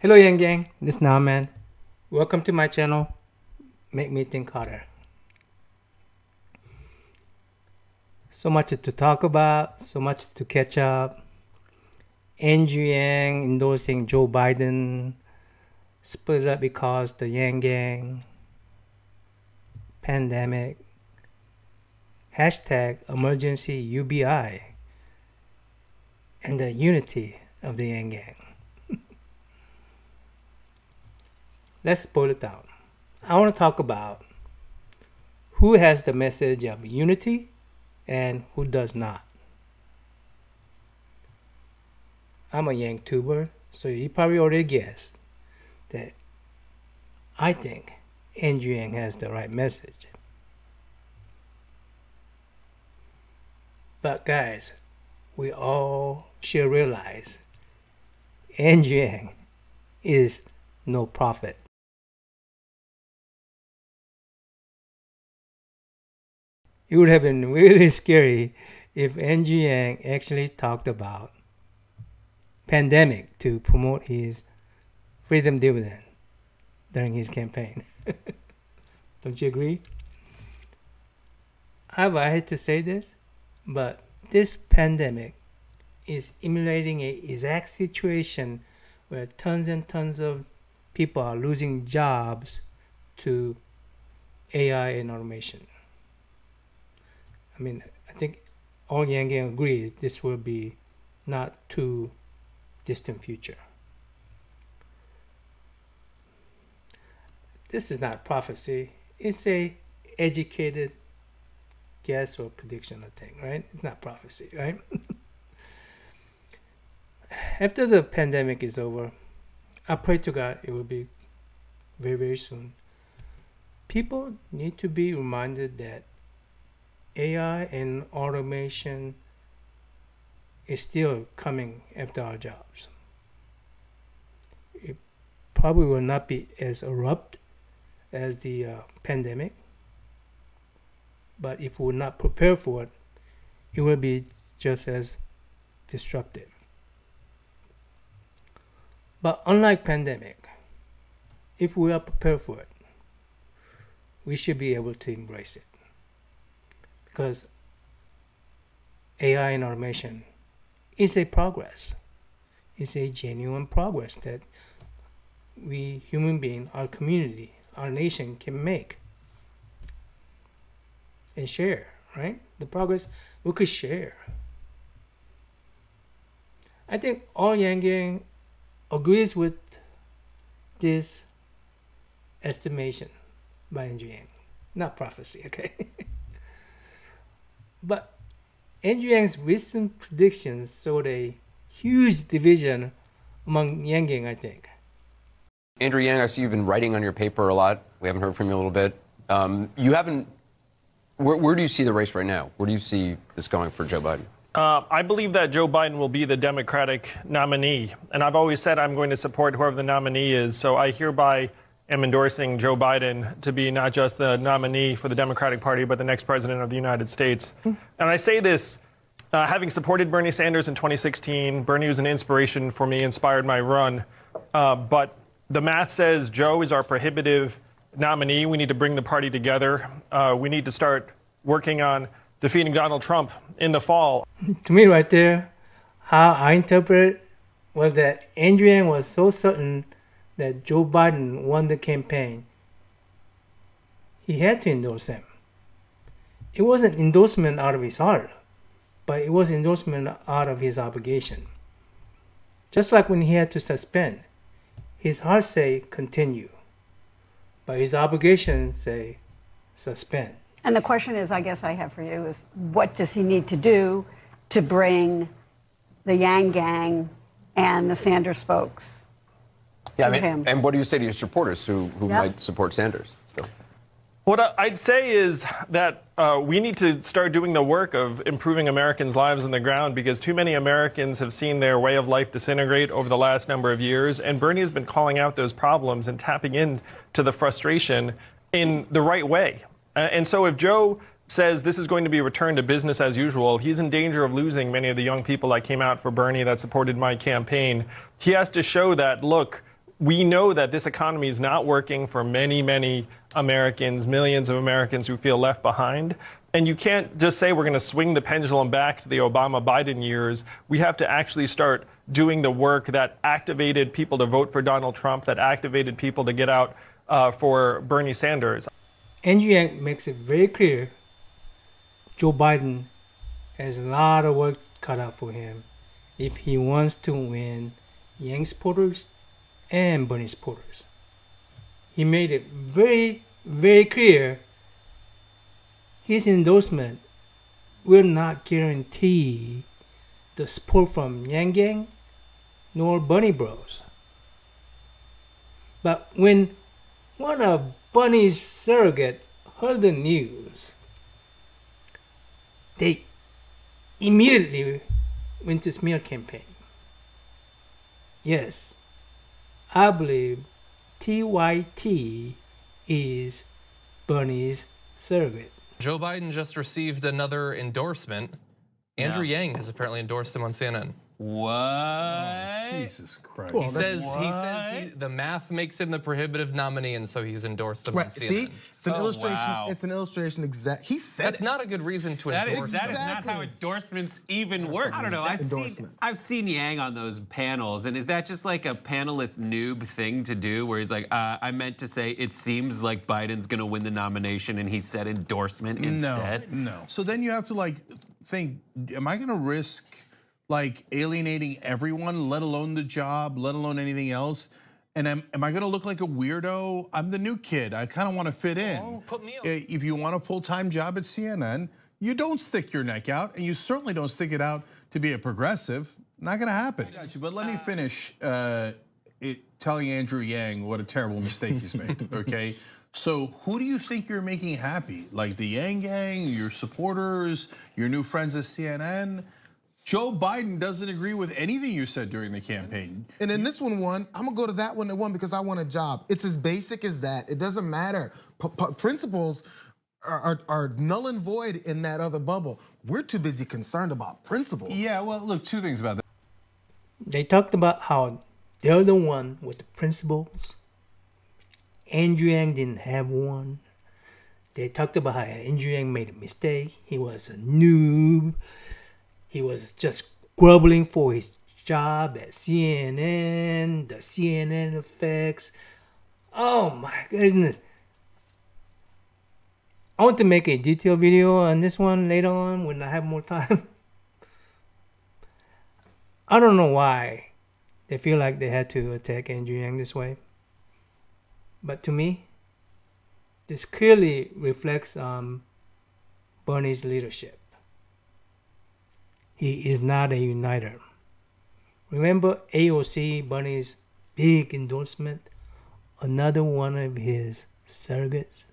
Hello Yang Gang, this is Naaman. Welcome to my channel, Make Me Think Harder. So much to talk about, so much to catch up. Andrew Yang endorsing Joe Biden, split up because the Yang Gang, pandemic, hashtag emergency UBI, and the unity of the Yang Gang. Let's boil it down. I want to talk about who has the message of unity and who does not. I'm a Yang tuber, so you probably already guessed that I think Andrew Yang has the right message. But guys, we all should realize Andrew Yang is no prophet. It would have been really scary if Andrew Yang actually talked about pandemic to promote his freedom dividend during his campaign. Don't you agree? I hate to say this, but this pandemic is emulating an exact situation where tons and tons of people are losing jobs to AI and automation. I mean, I think all Yang Gang agree this will be not too distant future. This is not prophecy. It's a educated guess or prediction, I think, right? It's not prophecy, right? After the pandemic is over, I pray to God it will be very, very soon. People need to be reminded that AI and automation is still coming after our jobs. It probably will not be as abrupt as the pandemic, but if we're not prepared for it, it will be just as disruptive. But unlike pandemic, if we are prepared for it, we should be able to embrace it. Because AI and automation is a progress. It's a genuine progress that we human beings, our community, our nation can make and share, right? The progress we could share. I think all Yang Gang agrees with this estimation by Andrew Yang. Not prophecy, okay? But Andrew Yang's recent predictions showed a huge division among Yang Gang, I think. Andrew Yang, I see you've been writing on your paper a lot. We haven't heard from you a little bit. You haven't. Where do you see the race right now? Where do you see this going for Joe Biden? I believe that Joe Biden will be the Democratic nominee. And I've always said I'm going to support whoever the nominee is. So I hereby am endorsing Joe Biden to be not just the nominee for the Democratic Party, but the next president of the United States. And I say this, having supported Bernie Sanders in 2016, Bernie was an inspiration for me, inspired my run. But the math says Joe is our prohibitive nominee. We need to bring the party together. We need to start working on defeating Donald Trump in the fall. To me right there, how I interpret it was that Andrew Yang was so certain that Joe Biden won the campaign, he had to endorse him. It wasn't endorsement out of his heart, but it was endorsement out of his obligation. Just like when he had to suspend, his heart say continue, but his obligation say suspend. And the question is, I guess I have for you, is what does he need to do to bring the Yang Gang and the Sanders folks? Yeah, I mean, and what do you say to your supporters who might support Sanders? So. What I'd say is that we need to start doing the work of improving Americans' lives on the ground, because too many Americans have seen their way of life disintegrate over the last number of years. And Bernie has been calling out those problems and tapping into the frustration in the right way. And so if Joe says this is going to be a return to business as usual, he's in danger of losing many of the young people that came out for Bernie that supported my campaign. He has to show that, look, we know that this economy is not working for many, many Americans, millions of Americans who feel left behind. And you can't just say we're going to swing the pendulum back to the Obama-Biden years. We have to actually start doing the work that activated people to vote for Donald Trump, that activated people to get out for Bernie Sanders. Andrew Yang makes it very clear Joe Biden has a lot of work cut out for him if he wants to win Yang supporters and Bernie supporters. He made it very, very clear his endorsement will not guarantee the support from Yang Gang nor Bernie Bros. But when one of Bernie's surrogate heard the news, they immediately went to smear campaign. Yes, I believe TYT is Bernie's surrogate. Joe Biden just received another endorsement. Andrew Yang has apparently endorsed him on CNN. What? Oh, Jesus Christ. He says the math makes him the prohibitive nominee, and so he's endorsed him on CNN. See, it's an illustration. Wow. It's an illustration. He said that's not a good reason to endorse. That is not how endorsements even work. I don't know. I've seen Yang on those panels, and is that just like a panelist noob thing to do, where he's like, I meant to say it seems like Biden's going to win the nomination, and he said endorsement instead. No. So then you have to like think, am I going to risk like alienating everyone, let alone the job, let alone anything else? And am I gonna look like a weirdo? I'm the new kid, I kinda wanna fit in. Oh, put me on. If you want a full-time job at CNN, you don't stick your neck out, and you certainly don't stick it out to be a progressive. Not gonna happen. I got you, but let me finish telling Andrew Yang what a terrible mistake he's made, okay? So who do you think you're making happy? Like the Yang Gang, your supporters, your new friends at CNN? Joe Biden doesn't agree with anything you said during the campaign. And then this one won. I'm gonna go to that one that won because I want a job. It's as basic as that. It doesn't matter. Principles are null and void in that other bubble. We're too busy concerned about principles. Yeah, well, look, two things about that. They talked about how they're the one with the principles. Andrew Yang didn't have one. They talked about how Andrew Yang made a mistake. He was a noob. He was just grumbling for his job at CNN, the CNN effects. Oh my goodness. I want to make a detailed video on this one later on when I have more time. I don't know why they feel like they had to attack Andrew Yang this way. But to me, this clearly reflects Bernie's leadership. He is not a uniter. Remember AOC, Bernie's big endorsement? Another one of his surrogates?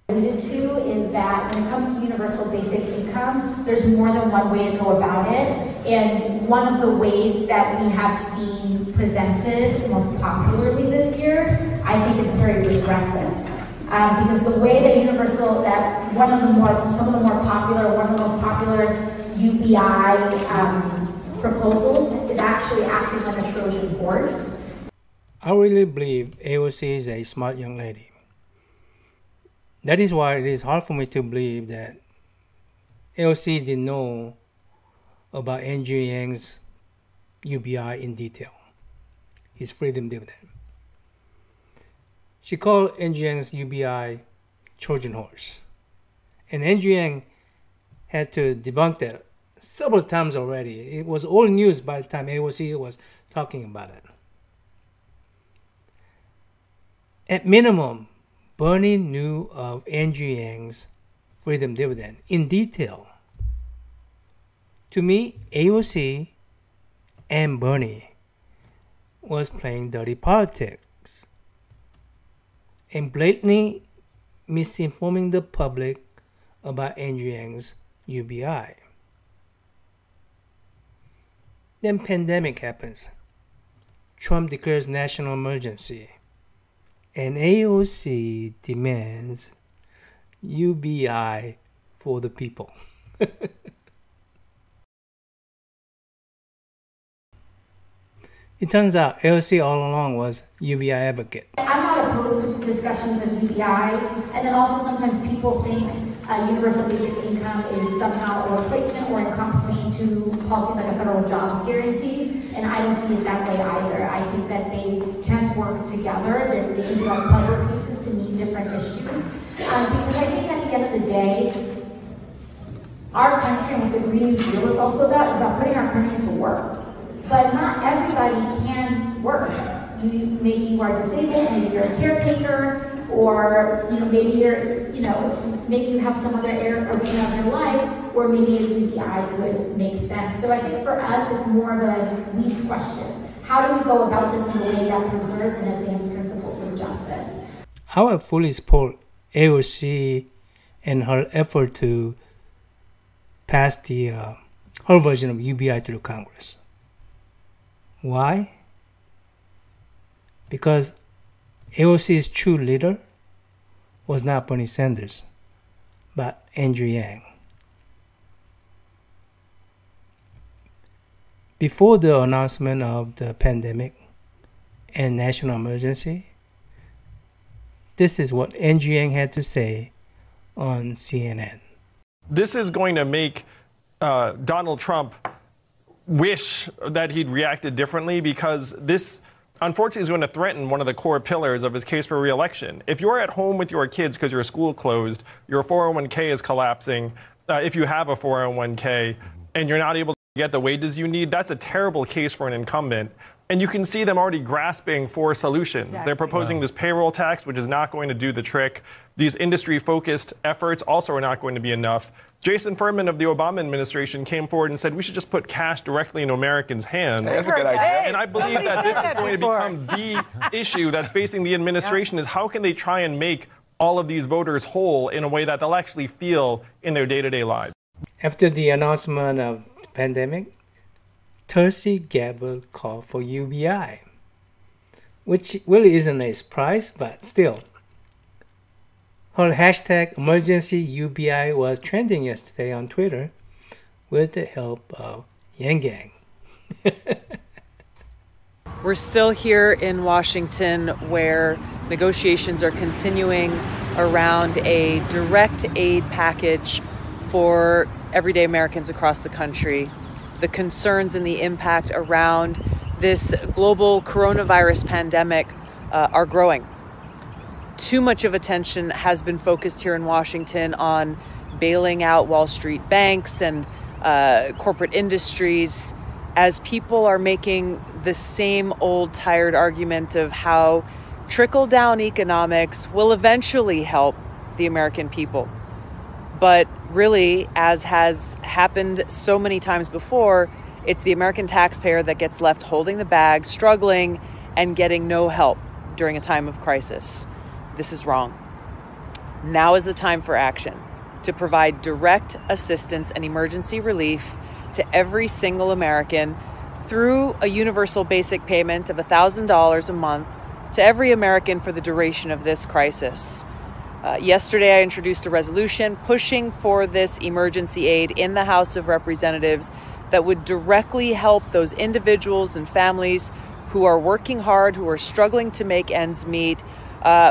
Alluded to is that when it comes to universal basic income, there's more than one way to go about it. And one of the ways that we have seen presented most popularly this year, I think it's very regressive. Because the way that some of the more popular, one of the most popular UBI proposals is actually acting like a Trojan horse. I really believe AOC is a smart young lady. That is why it is hard for me to believe that AOC didn't know about Andrew Yang's UBI in detail, his freedom dividend. She called Andrew Yang's UBI Trojan horse. And Andrew Yang had to debunk that several times already. It was old news by the time AOC was talking about it. At minimum, Bernie knew of Andrew Yang's freedom dividend in detail. To me, AOC and Bernie was playing dirty politics and blatantly misinforming the public about Andrew Yang's UBI. Then pandemic happens. Trump declares national emergency. And AOC demands UBI for the people. It turns out AOC all along was UBI advocate. I'm not opposed to discussions of UBI, and then also sometimes people think universal basic income is somehow a replacement or in competition to policies like a federal jobs guarantee, and I don't see it that way either. I think that they can work together, that they can be like puzzle pieces to meet different issues, because I think at the end of the day, our country and what the Green New Deal is also about is about putting our country to work. But not everybody can work. Maybe you are disabled, maybe you're a caretaker, or maybe maybe you have some other arena of your life where maybe a UBI could make sense. So I think for us, it's more of a weeds question. How do we go about this in a way that preserves and advances principles of justice? I would fully support AOC and her effort to pass her version of UBI through Congress. Why? Because AOC's true leader was not Bernie Sanders, but Andrew Yang. Before the announcement of the pandemic and national emergency, this is what Andrew Yang had to say on CNN. This is going to make Donald Trump wish that he'd reacted differently, because this, unfortunately, is going to threaten one of the core pillars of his case for re-election. If you're at home with your kids because your school closed, your 401k is collapsing, if you have a 401k, and you're not able to get the wages you need, that's a terrible case for an incumbent. And you can see them already grasping for solutions. Exactly. They're proposing this payroll tax, which is not going to do the trick. These industry-focused efforts also are not going to be enough. Jason Furman of the Obama administration came forward and said we should just put cash directly in Americans' hands. That's a good idea. And I believe that this is going to become the issue that's facing the administration, is how can they try and make all of these voters whole in a way that they'll actually feel in their day-to-day lives. After the announcement of the pandemic, Tulsi Gabbard called for UBI, which really isn't a surprise, but still. Her hashtag emergency UBI was trending yesterday on Twitter with the help of Yang Gang. We're still here in Washington where negotiations are continuing around a direct aid package for everyday Americans across the country. The concerns and the impact around this global coronavirus pandemic are growing. Too much of attention has been focused here in Washington on bailing out Wall Street banks and corporate industries, as people are making the same old tired argument of how trickle-down economics will eventually help the American people. But really, as has happened so many times before, it's the American taxpayer that gets left holding the bag, struggling, and getting no help during a time of crisis. This is wrong. Now is the time for action to provide direct assistance and emergency relief to every single American through a universal basic payment of $1,000 a month to every American for the duration of this crisis. Yesterday, I introduced a resolution pushing for this emergency aid in the House of Representatives that would directly help those individuals and families who are working hard, who are struggling to make ends meet,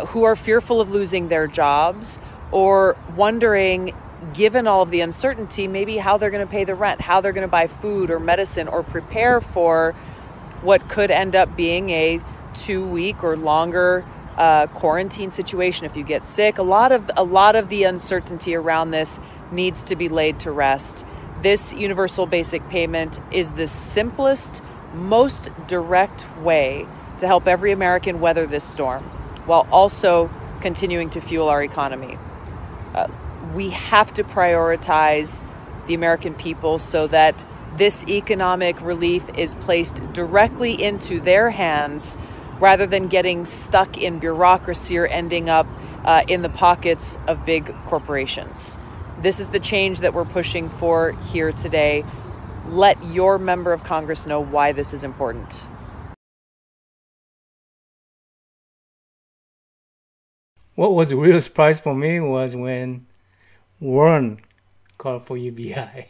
who are fearful of losing their jobs, or wondering, given all of the uncertainty, maybe how they're going to pay the rent, how they're going to buy food or medicine, or prepare for what could end up being a 2-week or longer quarantine situation if you get sick. A lot of the uncertainty around this needs to be laid to rest. This universal basic payment is the simplest, most direct way to help every American weather this storm, while also continuing to fuel our economy. We have to prioritize the American people so that this economic relief is placed directly into their hands rather than getting stuck in bureaucracy or ending up in the pockets of big corporations. This is the change that we're pushing for here today. Let your member of Congress know why this is important. What was a real surprise for me was when Warren called for UBI.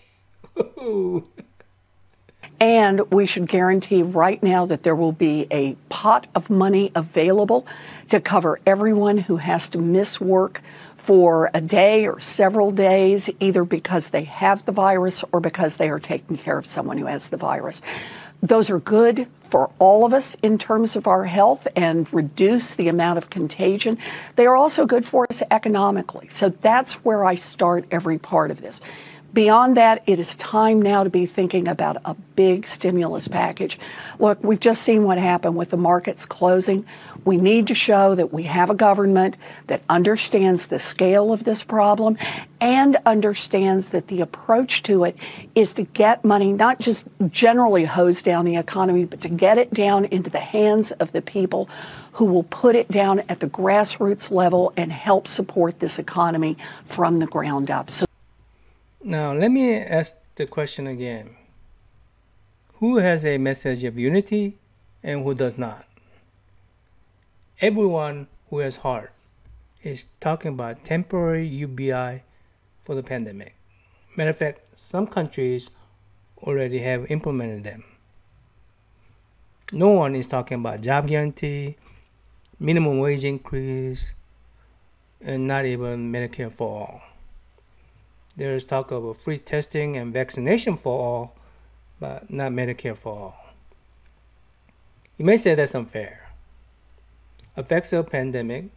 And we should guarantee right now that there will be a pot of money available to cover everyone who has to miss work for a day or several days, either because they have the virus or because they are taking care of someone who has the virus. Those are good for all of us in terms of our health and reduce the amount of contagion. They are also good for us economically. So that's where I start every part of this. Beyond that, it is time now to be thinking about a big stimulus package. Look, we've just seen what happened with the markets closing. We need to show that we have a government that understands the scale of this problem and understands that the approach to it is to get money, not just generally hose down the economy, but to get it down into the hands of the people who will put it down at the grassroots level and help support this economy from the ground up. So now, let me ask the question again. Who has a message of unity and who does not? Everyone who has heart is talking about temporary UBI for the pandemic. Matter of fact, some countries already have implemented them. No one is talking about job guarantee, minimum wage increase, and not even Medicare for all. There is talk of free testing and vaccination for all, but not Medicare for all. You may say that's unfair. Effects of pandemic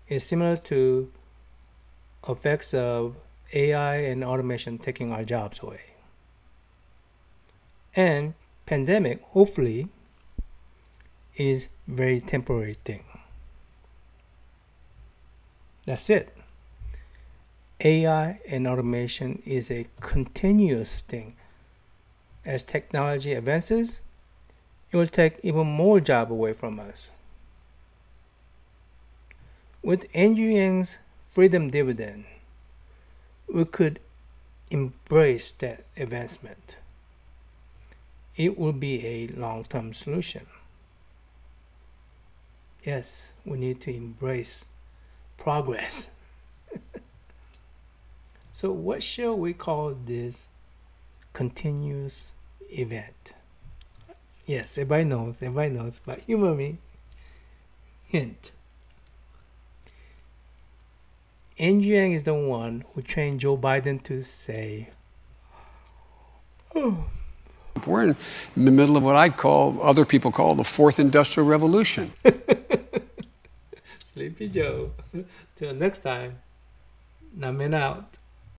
is similar to effects of AI and automation taking our jobs away. And pandemic, hopefully, is very temporary thing. That's it. AI and automation is a continuous thing. As technology advances, it will take even more job away from us. With Andrew Yang's freedom dividend, we could embrace that advancement. It will be a long-term solution. Yes, we need to embrace progress. So what shall we call this continuous event? Yes, everybody knows, but humor me. Hint. Andrew Yang is the one who trained Joe Biden to say, we're in the middle of what I'd call, other people call, the fourth industrial revolution. Sleepy Joe. Till next time, Namen out.